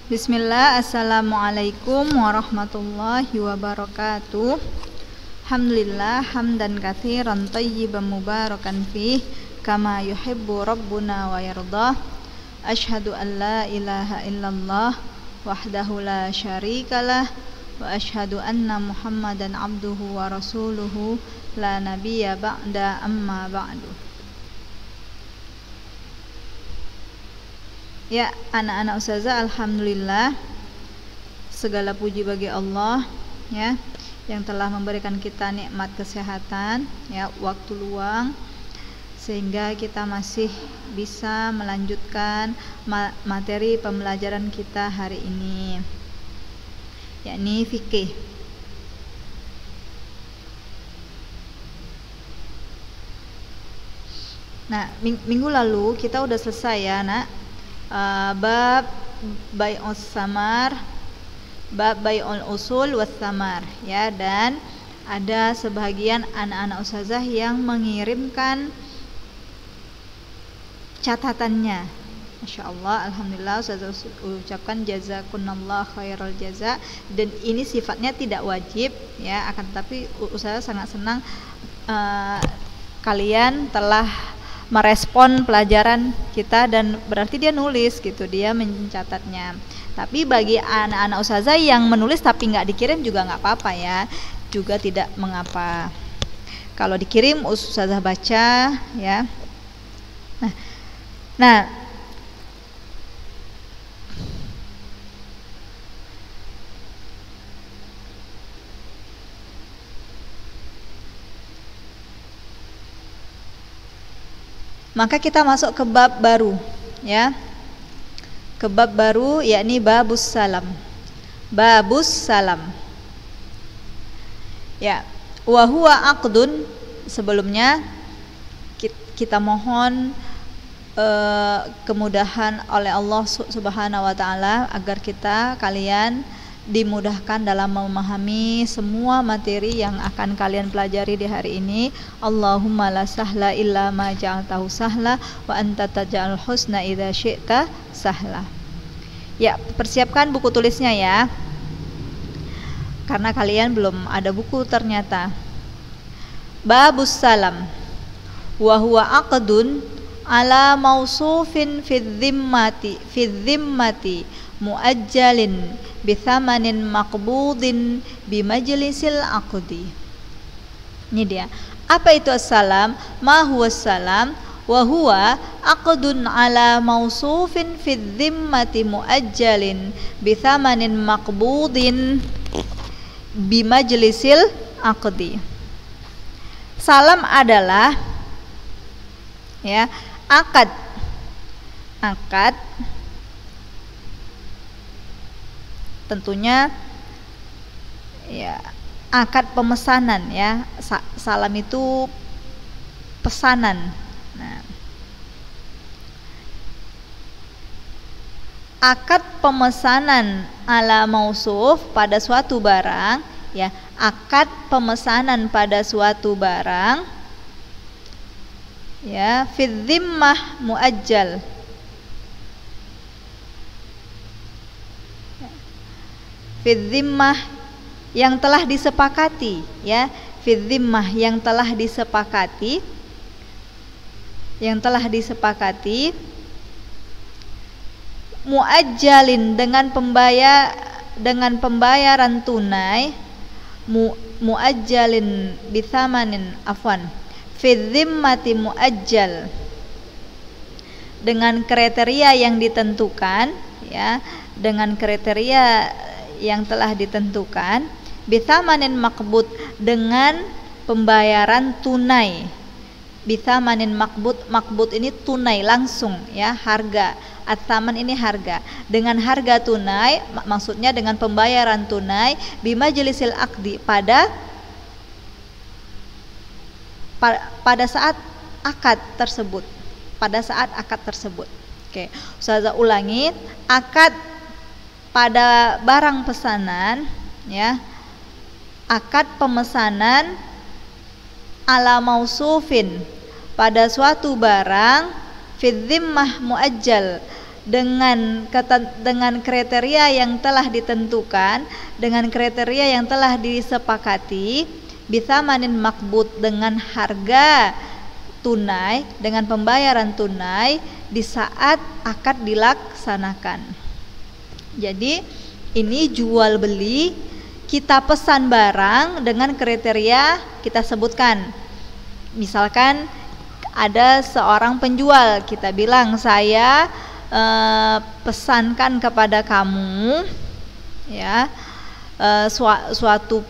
Bismillah, assalamualaikum warahmatullahi wabarakatuh. Alhamdulillah hamdan katsiran thayyiban mubarakan fih kama yuhibbu rabbuna wa yardah. Asyhadu an la ilaha illallah wahdahu la syarikalah wa asyhadu anna Muhammadan abduhu wa rasuluhu la nabiyya ba'da amma ba'du. Ya, anak-anak ustazah, alhamdulillah segala puji bagi Allah ya yang telah memberikan kita nikmat kesehatan ya, waktu luang sehingga kita masih bisa melanjutkan materi pembelajaran kita hari ini, yakni fikih. Nah, minggu lalu kita udah selesai ya, Nak. Bab bai'us samar, bab bai'ul usul was samar ya, dan ada sebagian anak-anak ustazah yang mengirimkan catatannya. Masya Allah, alhamdulillah ustazah ucapkan jazakunallah khairal jaza, dan ini sifatnya tidak wajib ya, akan tetapi ustazah sangat senang kalian telah merespon pelajaran kita dan berarti dia nulis gitu, dia mencatatnya. Tapi bagi anak-anak ustazah yang menulis tapi nggak dikirim juga nggak apa-apa ya, juga tidak mengapa kalau dikirim ustazah baca ya. Nah, maka kita masuk ke bab baru ya. Ke bab baru yakni babus salam. Babus salam. Ya, wa huwa aqdun. Sebelumnya kita mohon kemudahan oleh Allah Subhanahu wa taala agar kalian dimudahkan dalam memahami semua materi yang akan kalian pelajari di hari ini. Allahumma la sahla illa ma ja'altahu sahla wa anta taj'al husna idza syi'ta sahla. Ya, persiapkan buku tulisnya ya, karena kalian belum ada buku ternyata. Babus salam wa huwa aqdun ala mausufin fi dhimmati muajjalin bithamanin maqbudin bimajlisil aqdi. Ini dia. Apa itu assalam? Ma huwa assalam? Wa huwa aqdun ala mausufin fi dhimmati muajjalin bithamanin maqbudin bimajlisil aqdi. Salam adalah ya, akad tentunya ya, akad pemesanan ya. Salam itu pesanan. Nah, akad pemesanan ala mausuf pada suatu barang ya, akad pemesanan pada suatu barang ya, fi dhimmah muajjal. Fidzimmah yang telah disepakati ya, fidzimmah yang telah disepakati, muajjalin dengan pembayaran tunai, muajjalin bithamanin afwan, fidzimmati muajjal dengan kriteria yang ditentukan ya, dengan kriteria yang telah ditentukan, bithamanin maqbud dengan pembayaran tunai. Bithamanin maqbud ini tunai langsung ya, harga. At-thaman ini harga. Dengan harga tunai, maksudnya dengan pembayaran tunai, bimajlisil aqdi pada saat akad tersebut. Pada saat akad tersebut. Oke, ustazah ulangi, akad pada barang pesanan ya, akad pemesanan ala mausufin pada suatu barang fi dhimmah muajjal dengan kriteria yang telah ditentukan, dengan kriteria yang telah disepakati, bitsamanin maqbud, dengan harga tunai, dengan pembayaran tunai di saat akad dilaksanakan. Jadi ini jual beli, kita pesan barang dengan kriteria kita sebutkan. Misalkan ada seorang penjual, kita bilang saya pesankan kepada kamu ya suatu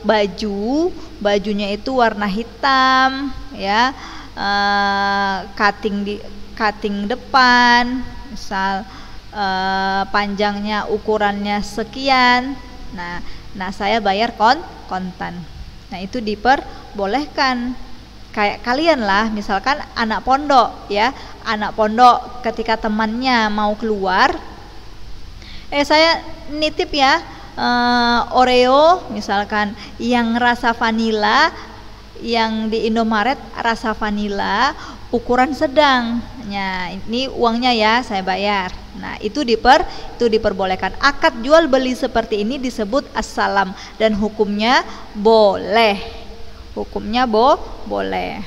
bajunya itu warna hitam ya, cutting depan, misal panjangnya ukurannya sekian. Nah saya bayar kontan. Nah itu diperbolehkan. Kayak kalian lah, misalkan anak pondok ya, anak pondok ketika temannya mau keluar, saya nitip ya Oreo misalkan yang rasa vanila, yang di Indomaret rasa vanila ukuran sedang. Nah ini uangnya ya, saya bayar. Nah itu diperbolehkan. Akad jual beli seperti ini disebut as-salam dan hukumnya boleh. Boleh.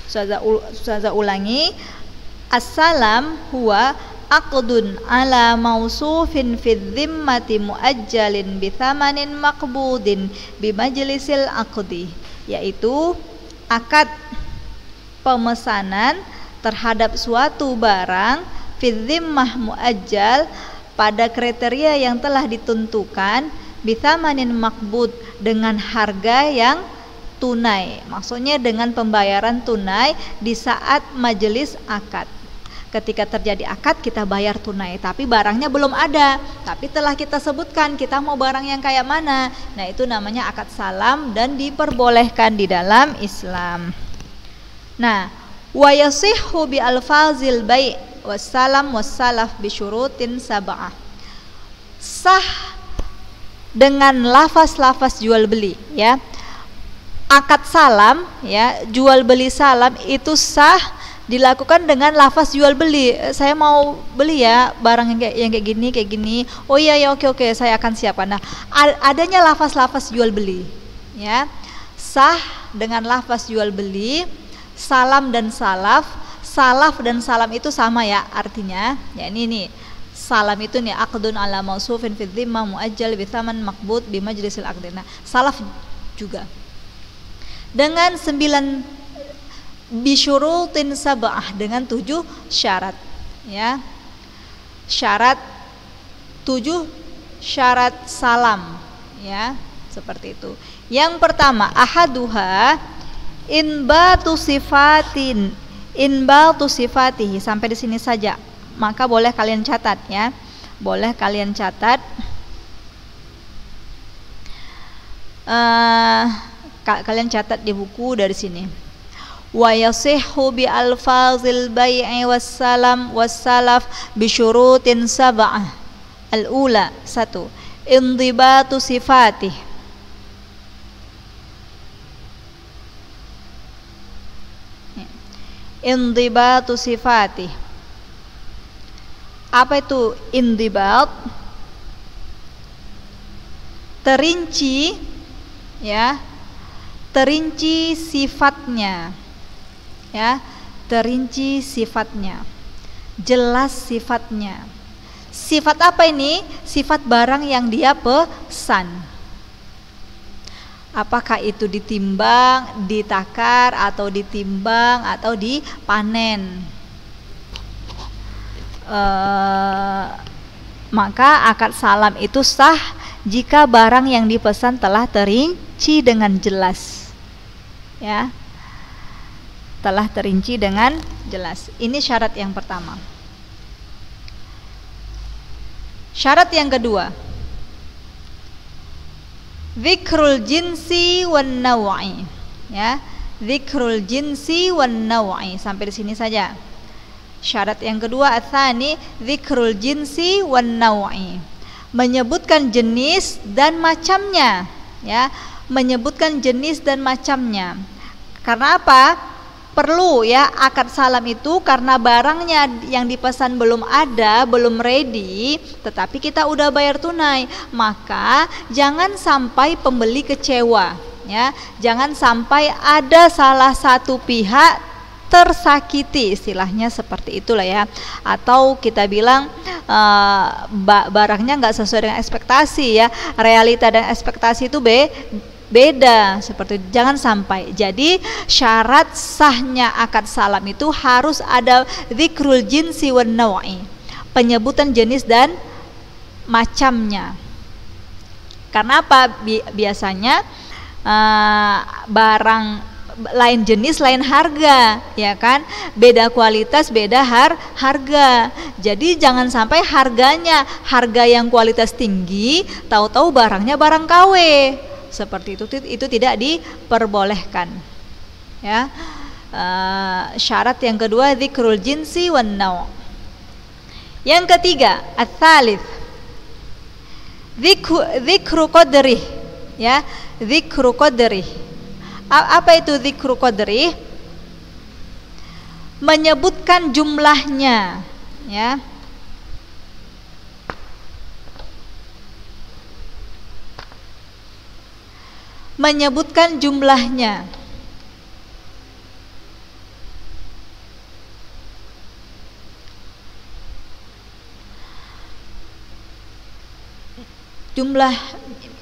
Ustazah ulangi, as-salam huwa aqdun ala mausufin fi dhimmati muajjalin bi thamanin maqbudin bi majlisil aqdi, yaitu akad pemesanan terhadap suatu barang fi dhimmah muajjal, pada kriteria yang telah ditentukan, bithamanin maqbud, dengan harga yang tunai, maksudnya dengan pembayaran tunai di saat majelis akad. Ketika terjadi akad kita bayar tunai, tapi barangnya belum ada, tapi telah kita sebutkan kita mau barang yang kayak mana. Nah itu namanya akad salam dan diperbolehkan di dalam Islam. Nah wa yasihhu bi alfazil bai' wassalam wassalaf bi syurutin sab'ah, sah dengan lafaz-lafaz jual beli ya. Akad salam ya, jual beli salam itu sah dilakukan dengan lafaz jual beli. Saya mau beli ya barang yang kayak gini. Oh iya ya, oke saya akan siapkan. Nah adanya lafaz-lafaz jual beli ya, sah dengan lafaz jual beli. Salam dan salaf dan salam itu sama ya artinya ya. Ini salam itu nih aqdun ala mausufin fi dhimmah muajjal bi thaman maqbud bi majlisil aqdi. Nah salaf juga dengan 9 bisyurutin sab'ah, dengan 7 syarat ya. Syarat 7 syarat salam ya, seperti itu. Yang pertama, ahaduha inbatu sifatihi. Sampai di sini saja. Maka boleh kalian catat ya. Boleh kalian catat. Kalian catat di buku dari sini. Wa yasihhu bi alfazil bai'i wassalam wassalaf bi syurutin sab'ah. Al-ula, 1. Indibatu sifatih. Indibatu sifatih. Apa itu indibat? Terinci ya, terinci sifatnya ya, terinci sifatnya, jelas sifatnya. Sifat apa ini? Sifat barang yang dia pesan. Apakah itu ditimbang, ditakar, atau ditimbang, atau dipanen? Maka akad salam itu sah jika barang yang dipesan telah terinci dengan jelas ya, telah terinci dengan jelas. Ini syarat yang pertama. Syarat yang kedua, dzikrul jinsi wan naw'i ya, dzikrul jinsi wan naw'i. Sampai di sini saja. Syarat yang kedua, atsani dzikrul jinsi wan naw'i, menyebutkan jenis dan macamnya ya, menyebutkan jenis dan macamnya. Karena apa? perlu ya akad salam itu karena barangnya yang dipesan belum ada, belum ready, tetapi kita udah bayar tunai, maka jangan sampai pembeli kecewa ya, jangan sampai ada salah satu pihak tersakiti, istilahnya seperti itulah ya, atau kita bilang barangnya nggak sesuai dengan ekspektasi ya, realita dan ekspektasi itu beda, seperti itu. Jangan sampai. Jadi syarat sahnya akad salam itu harus ada dzikrul jinsi wan nawa'i, penyebutan jenis dan macamnya. Karena apa? Biasanya barang lain jenis lain harga ya kan, beda kualitas beda harga. Jadi jangan sampai harga yang kualitas tinggi tahu-tahu barangnya barang KW. Seperti itu tidak diperbolehkan ya. Syarat yang kedua dzikrul jinsi wan naw'. Yang ketiga ats-tsalits dzikru qadri ya, dzikru qadri. Apa itu dzikru qadri? Menyebutkan jumlahnya ya. Menyebutkan jumlahnya. Jumlah,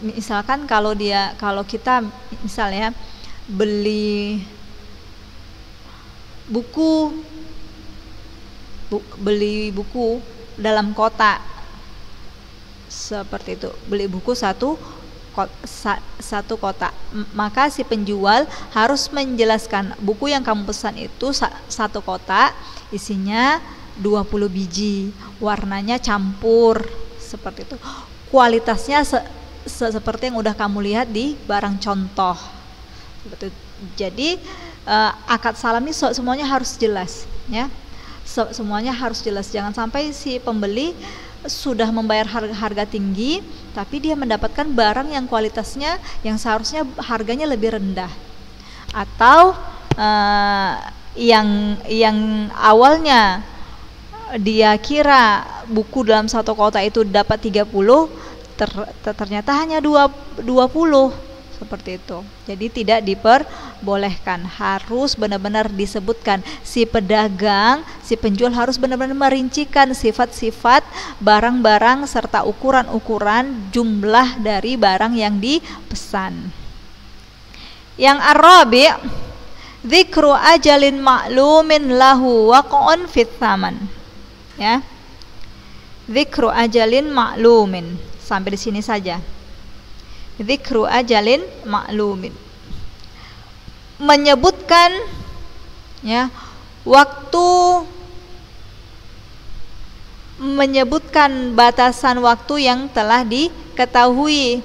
misalkan kalau kita misalnya beli buku dalam kotak seperti itu, beli buku satu kotak, maka si penjual harus menjelaskan buku yang kamu pesan itu satu kotak isinya 20 biji, warnanya campur seperti itu, kualitasnya seperti yang udah kamu lihat di barang contoh seperti itu. Jadi akad salam ini semuanya harus jelas ya, semuanya harus jelas. Jangan sampai si pembeli sudah membayar harga tinggi tapi dia mendapatkan barang yang kualitasnya yang seharusnya harganya lebih rendah, atau yang awalnya dia kira buku dalam satu kotak itu dapat 30, ternyata hanya 20 seperti itu. Jadi tidak diperbolehkan, harus benar-benar disebutkan. Si pedagang, si penjual harus benar-benar merincikan sifat-sifat barang-barang serta ukuran-ukuran jumlah dari barang yang dipesan. Yang ar-rabi' dzikru ajalin ma'lumin lahu waq'un fit tsaman ya. Dzikru ajalin ma'lumin, sampai di sini saja. Dzikru ajalin ma'lumin, menyebutkan ya waktu, menyebutkan batasan waktu yang telah diketahui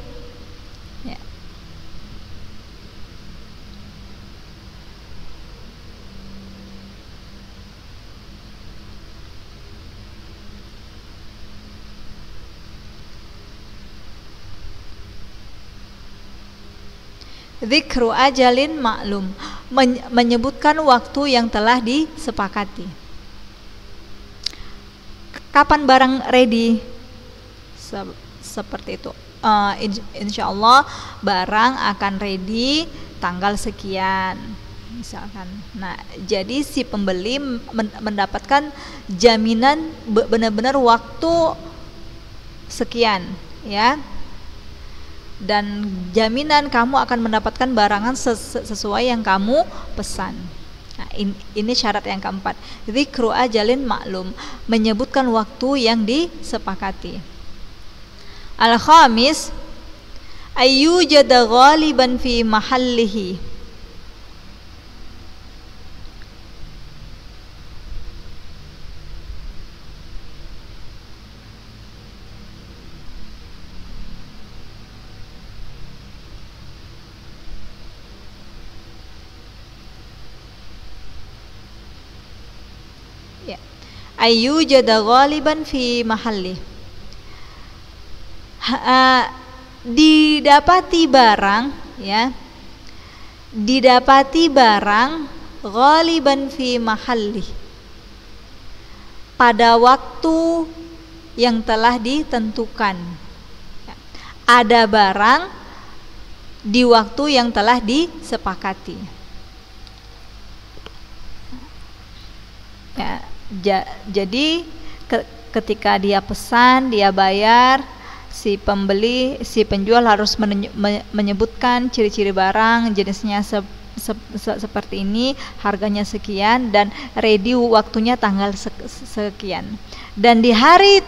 ya. Dzikru ajalin maklum, menyebutkan waktu yang telah disepakati. Kapan barang ready? Seperti itu. Insya Allah barang akan ready tanggal sekian misalkan. Nah, jadi si pembeli mendapatkan jaminan benar-benar waktu sekian ya, dan jaminan kamu akan mendapatkan barangan sesuai yang kamu pesan. Nah, ini syarat yang keempat, dzikru ajalin maklum, menyebutkan waktu yang disepakati. Al-khamis ayyujada ghaliban fi mahallihi, ayyujada ghaliban fi mahalli, didapati barang ya, didapati barang ghaliban fi mahalli, pada waktu yang telah ditentukan. Ada barang di waktu yang telah disepakati. Ya, jadi ketika dia pesan, dia bayar, si penjual harus menyebutkan ciri-ciri barang, jenisnya seperti ini, harganya sekian, dan ready waktunya tanggal sekian. Dan di hari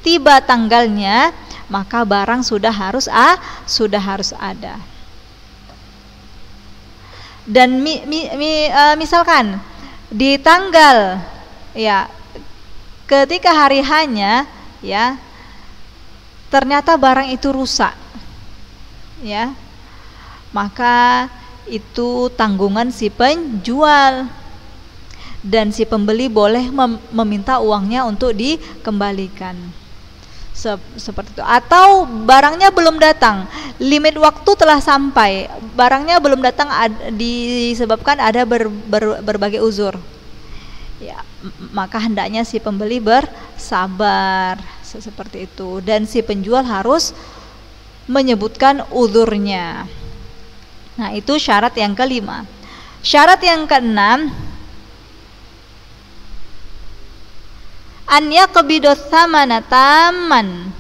tiba tanggalnya, maka barang sudah harus ada. Dan misalkan di tanggal, ya, ketika hari hanya, ya, ternyata barang itu rusak, ya, maka itu tanggungan si penjual, dan si pembeli boleh meminta uangnya untuk dikembalikan. Seperti itu. Atau barangnya belum datang, limit waktu telah sampai, barangnya belum datang disebabkan ada berbagai uzur, ya, maka hendaknya si pembeli bersabar, seperti itu, dan si penjual harus menyebutkan uzurnya. Nah, itu syarat yang kelima. Syarat yang keenam, an yaqbidu tsamana tamman,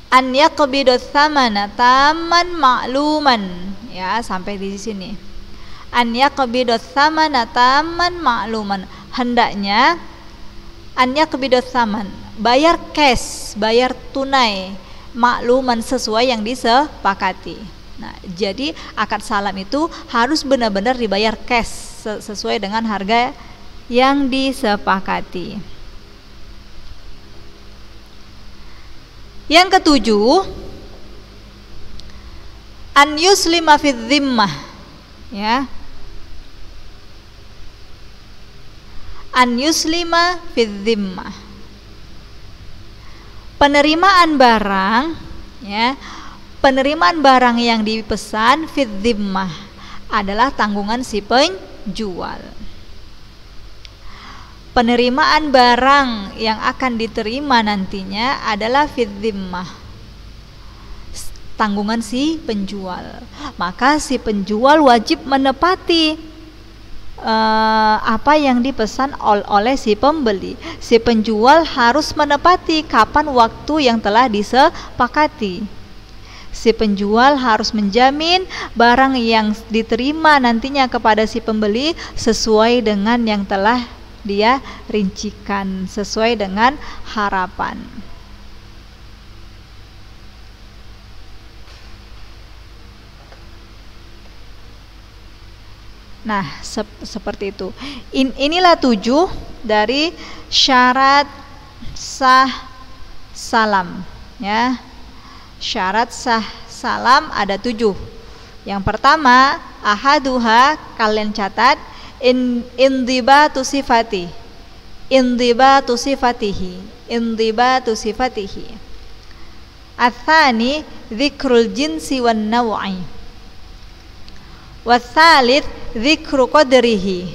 an yaqbidu tsamana tamman ma'luman, ya, sampai di sini. An yaqbidu tsamana tamman ma'luman, hendaknya an yaqbidu tsaman, bayar cash, bayar tunai, makluman, sesuai yang disepakati. Nah, jadi akad salam itu harus benar-benar dibayar cash sesuai dengan harga yang disepakati. Yang ketujuh, an yuslima fi dhimmah, ya, an yuslima fi dhimmah, penerimaan barang, ya, penerimaan barang yang dipesan fi dhimmah adalah tanggungan si penjual. Penerimaan barang yang akan diterima nantinya adalah fi dhimmah, tanggungan si penjual. Maka si penjual wajib menepati apa yang dipesan oleh si pembeli. Si penjual harus menepati kapan waktu yang telah disepakati. Si penjual harus menjamin barang yang diterima nantinya kepada si pembeli sesuai dengan yang telah dia rincikan, sesuai dengan harapan. Nah, seperti itu. Inilah 7 dari syarat sah salam, ya. Syarat sah salam ada 7. Yang pertama, ahaduha, kalian catat, indibatu sifati, indibatu sifatihi, indibatu sifatihi. Atsani dzikrul jinsi wan naw'i, watsalits dzikru qadrihi,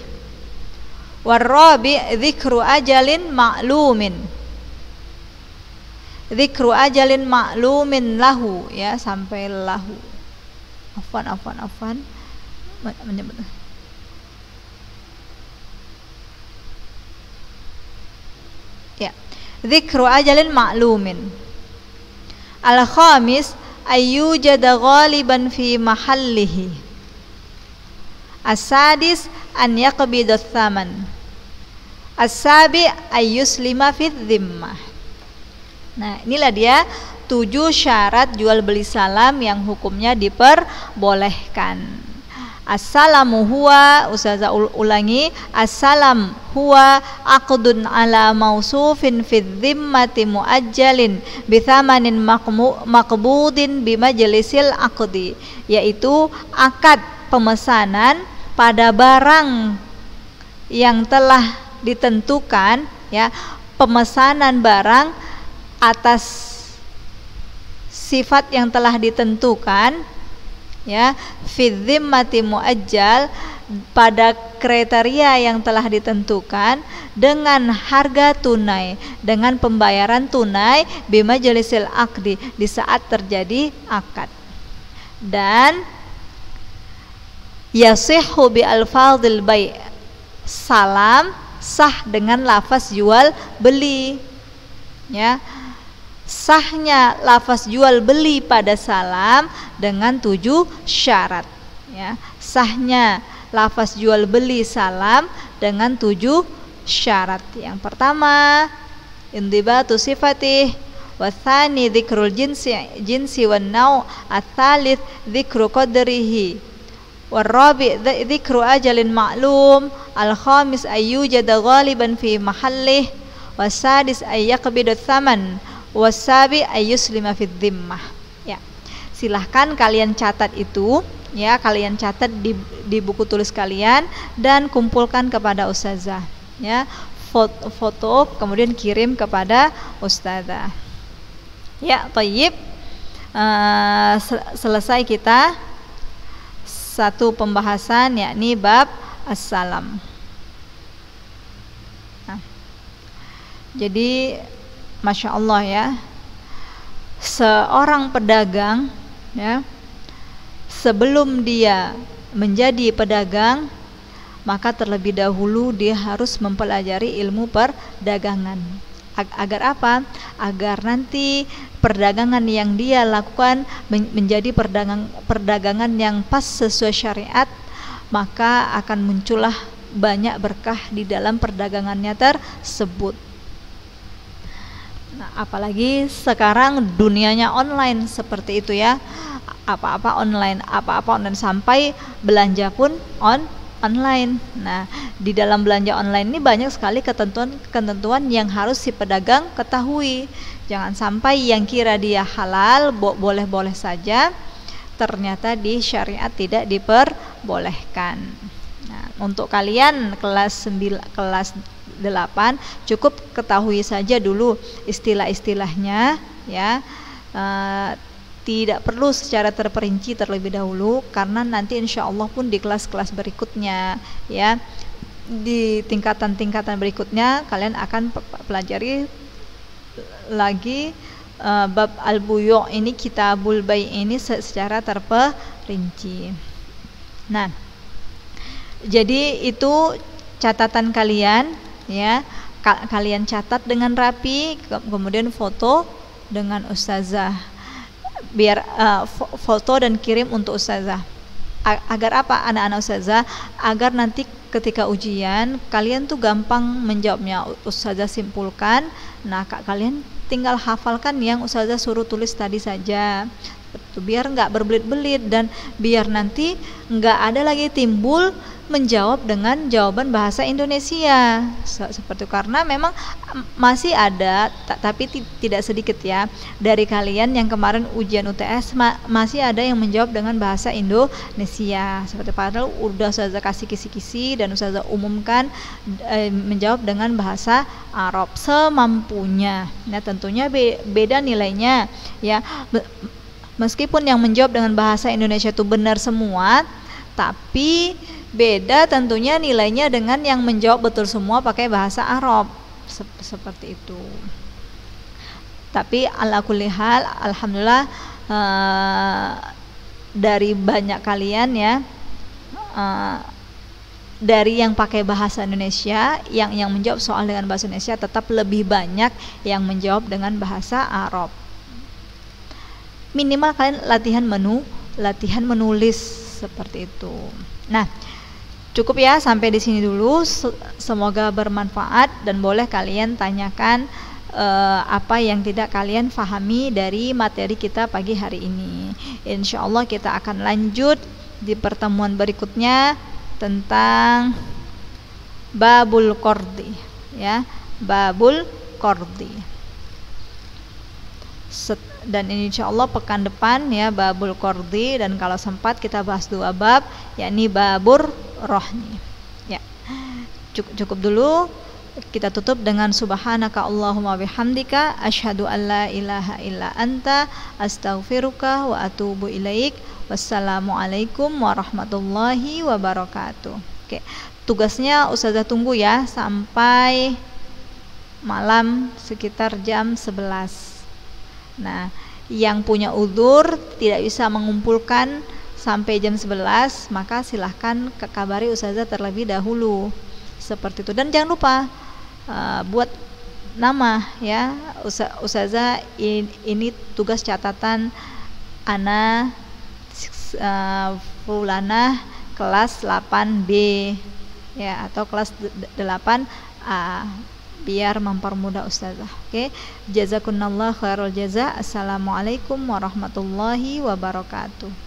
warrabi dzikru ajalin ma'lumin, dzikru ajalin ma'lumin lahu, ya, sampai lahu. Afwan menyebut. Ya, dzikru ajalin ma'lumin. Al-khamis ayyujada ghaliban fi mahallihi. As-sadis an yaqbida tsaman. As-sabi ayyuslima fi dhimmah. Nah, inilah dia 7 syarat jual beli salam yang hukumnya diperbolehkan. Assalamu huwa, ustazah ulangi, assalam huwa aqdun ala mausufin fi dhimmati muajjalin bithamanin maqbudin bimajlisil aqdi, yaitu akad pemesanan pada barang yang telah ditentukan, ya, pemesanan barang atas sifat yang telah ditentukan, ya, fi dhimmati muajjal, pada kriteria yang telah ditentukan, dengan harga tunai, dengan pembayaran tunai, bimajlisil aqdi, di saat terjadi akad. Dan yasihhu bi alfadhil bai', salam sah dengan lafaz jual beli, ya. Sahnya lafaz jual beli pada salam dengan 7 syarat, ya. Sahnya lafaz jual beli salam dengan 7 syarat. Yang pertama, indibatu sifatih, wa tsani dzikrul jinsi wan nau', ats-tsalits dzikru qadrihi, warabi' dzikru ajalin ma'lum, al-khamis ayyujada ghaliban fi mahallih, wasadis ayyaqbidu tsaman, wasabi ayyuslima fid dhimmah. Ya. Silahkan kalian catat itu, ya, kalian catat di buku tulis kalian dan kumpulkan kepada ustazah, ya. Foto kemudian kirim kepada ustazah. Ya, thayyib. Selesai kita satu pembahasan, yakni bab as-salam. Nah, jadi Masya Allah, ya, seorang pedagang, ya, sebelum dia menjadi pedagang, maka terlebih dahulu dia harus mempelajari ilmu perdagangan. Agar apa? Agar nanti perdagangan yang dia lakukan menjadi perdagangan yang pas sesuai syariat, maka akan muncullah banyak berkah di dalam perdagangannya tersebut. Nah, apalagi sekarang dunianya online seperti itu, ya. Apa-apa online sampai belanja pun online. Nah, di dalam belanja online ini banyak sekali ketentuan yang harus si pedagang ketahui. Jangan sampai yang kira dia halal boleh-boleh saja, ternyata di syariat tidak diperbolehkan. Nah, untuk kalian kelas 8 cukup ketahui saja dulu istilah-istilahnya, ya. Tidak perlu secara terperinci terlebih dahulu, karena nanti insya Allah pun di kelas-kelas berikutnya, ya, di tingkatan-tingkatan berikutnya kalian akan pelajari lagi bab al-buyu' ini, kitabul bai' ini secara terperinci. Nah, jadi itu catatan kalian, ya. Kalian catat dengan rapi, kemudian foto dengan ustazah, biar foto dan kirim untuk ustazah. Agar apa, anak-anak ustazah? Agar nanti ketika ujian kalian tuh gampang menjawabnya. Ustazah simpulkan, nah kalian tinggal hafalkan yang ustazah suruh tulis tadi saja. Biar nggak berbelit-belit dan biar nanti nggak ada lagi timbul menjawab dengan jawaban bahasa Indonesia seperti itu. Karena memang masih ada, tapi tidak sedikit, ya, dari kalian yang kemarin ujian UTS masih ada yang menjawab dengan bahasa Indonesia seperti, padahal udah ustazah kasih kisi-kisi dan ustazah umumkan menjawab dengan bahasa Arab semampunya. Nah, tentunya beda nilainya, ya. Meskipun yang menjawab dengan bahasa Indonesia itu benar semua, tapi beda tentunya nilainya dengan yang menjawab betul semua pakai bahasa Arab, seperti itu. Tapi ala kulli hal, alhamdulillah, dari banyak kalian, ya, dari yang pakai bahasa Indonesia, yang menjawab soal dengan bahasa Indonesia, tetap lebih banyak yang menjawab dengan bahasa Arab. Minimal kalian latihan menulis seperti itu. Nah, cukup, ya, sampai di sini dulu. Semoga bermanfaat dan boleh kalian tanyakan apa yang tidak kalian fahami dari materi kita pagi hari ini. Insya Allah kita akan lanjut di pertemuan berikutnya tentang babul qardi, ya, babul qardi. Dan insya Allah pekan depan, ya, babul qardi, dan kalau sempat kita bahas 2 bab, yakni babur rohni, ya. Cukup dulu. Kita tutup dengan subhanaka Allahumma bihamdika asyhadu an la ilaha illa anta astaghfiruka wa atubu ilaik. Wassalamualaikum warahmatullahi wabarakatuh. Oke, tugasnya Ustazah tunggu ya sampai malam sekitar jam 11. Nah, yang punya udzur tidak bisa mengumpulkan sampai jam 11, maka silahkan kabari Ustazah terlebih dahulu. Seperti itu. Dan jangan lupa buat nama ya. Ustazah ini tugas catatan ana Fulanah kelas 8B ya, atau kelas 8A, biar mempermudah Ustazah. Oke, jazakumullah khairul jaza. Assalamualaikum warahmatullahi wabarakatuh.